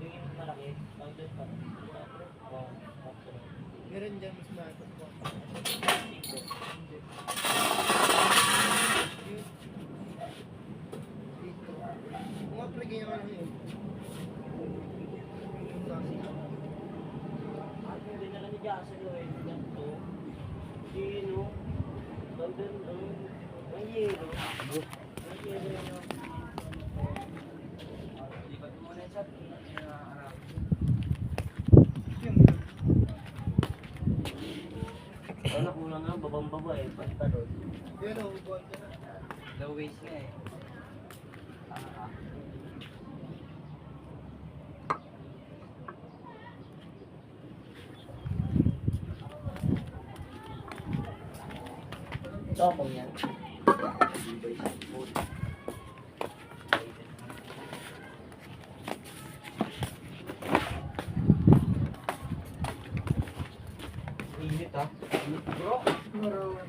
Yung malaki, ang doon pa. Meron dyan mas malaki. Dito. Mga pre, ganyan ka lang yun. Ano yung dinala ni Jason yun? Ganito. Sino? Nandun, ang yelo. Ang yelo yun. Lipat mo muna sa wala kulang nga, babang-baba eh. Basta doon. Yan o, buwan ka na. Low waist nga eh. Sokong yan. Init ah. Init bro. Marawan.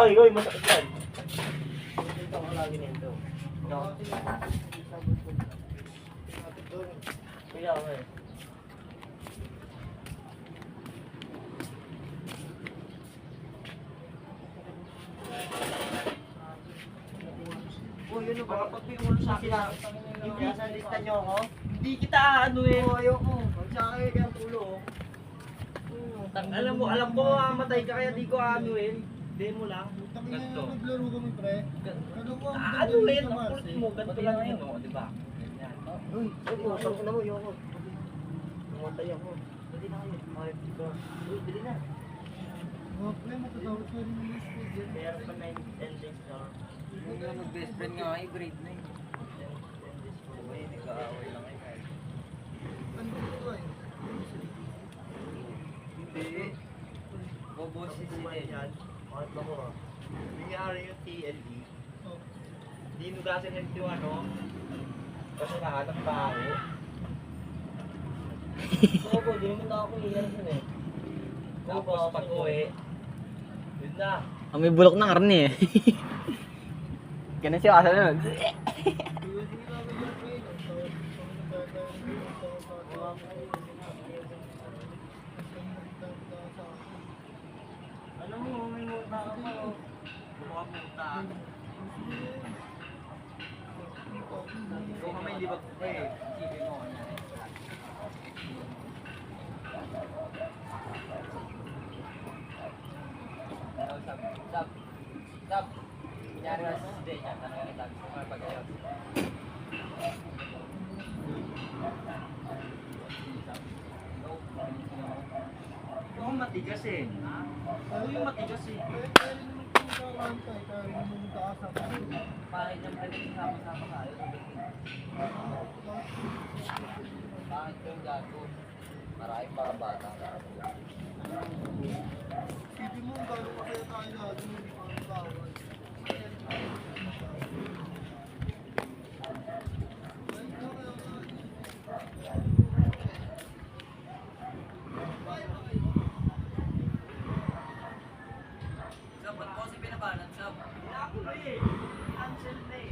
Ay, oy, masakit yan. Dito ako lagi nito. No. Kaya ako eh. Oh, yun ba? Pag pinulo sa akin, hindi sa lista nyo ako? Hindi kita ano eh. Oo, ayoko. Pag sa akin, kaya tulo. Alam mo mamatay ka kaya di ko anuin. Demo lang. Ganito. Naglaro kami, pre. Ano mo? Anuin, ang kulit mo. Ganito lang yun, oh, di ba? Yan. Uy, saan ko na mo, ayoko. Mamatay ako. Dali na kayo. Okay, dito. Uy, dali na. Mga pre, matatawag ko rin yung school dyan. Kaya pa 10 days na. Yung nga mag-best friend nga kayo, grade 9. 10 days po. Uy, nag-aaway lang kayo. Ano dito ay? Hindi. Bobosin sila yan. Bakit ba ko ah? Nangyari yung TLE. Oh. Dinugasan nito yung ano. Kasi nahanap pa ako. Oo po, di naman ako iyan yun eh. Tapos pag uwi, yun na. May bulok ng karne eh. Ganun siya kasal nun. Alam mo, may muta ka pa o. Bumukha muta. Kung kamay hindi ba pa eh. Isipin mo. Sab. Kunyari na hindi niya. Tanong kita. Kung pag-ayos. Yung matigas eh. Yung matigas eh. Bakit yung pwede sama-sama tayo? Bakit yung gago? Maraming mga bata. Hindi mo gano'n pa kaya tayo natin hindi pa ang bawal. Sab, ba't ko si pinabalan, Sab? Ako na eh. Cancel na eh.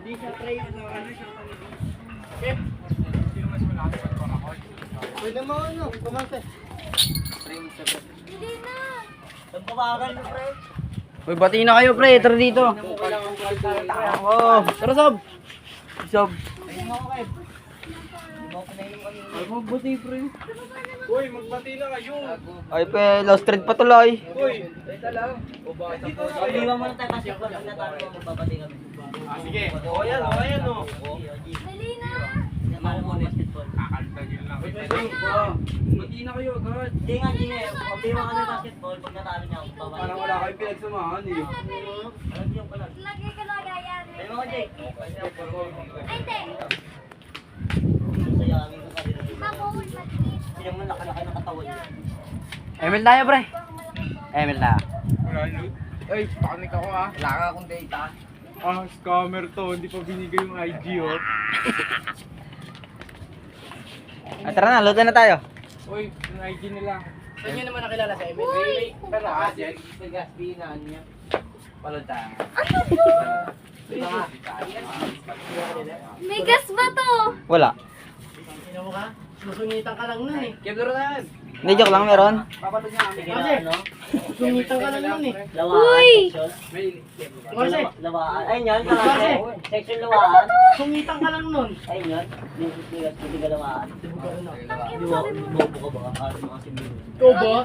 Hindi siya try ano siya Pwede mo ano, kumante. Ang pabagal mo, pre. Uy, bati na kayo pre, tara dito. Oo. Tara Sob. Sob. Ayun mo, Kev. Hindi mo pinaiwan yun. Ay, magbati pre. Uy, magbati na kayo. Ay, pe, lost thread pa tuloy. Uy, ito lang. Pag-iwan mo na tayo kasi pag nagtatalo mo, magbabati kami. Sige. O yan, o yan o. Dali na. Mahal mo basketball. Kakantagin lang kita. Bati na kayo agad. Hindi nga, hindi nga. Pag di mo kami basketball, pag natalo niya ako, babalik. Parang wala kayong pinagsamahan eh. Alam niyo pala. Lagi ka na yan. Ay, mga Jake. Ay, hindi. Sayangin ko sa dito. Mabuhol, maliit. Hindi naman nakalaki ng katawan niya. Emil tayo, pre. Emil tayo. Wala loot. Ay, panik ako ah. Wala ka akong data. Ah, scammer to. Hindi pa binigay yung IG oh. Tara na, luto na tayo. Uy, yung IG nila. Saan nyo naman nakilala sa Emil? Uy! Pero kasi, Gaspina, ano niya? Palod tayo. Ano to? May gas ba to? Wala. Sino mo ka? Susungitan ka lang nun eh. Kibdoro na yan. Hindi, joke lang meron. Sige na, ano? Sumitan ka lang nun eh. Lawaan, Uy! section. Marce, Lawaan. Ayun yan, kalate. Section lawaan. sumitan ka lang nun. Ayun yan. Hindi ka lawaan. Di ba? Bobo ka ba? Ano mga similo? Ikaw ba?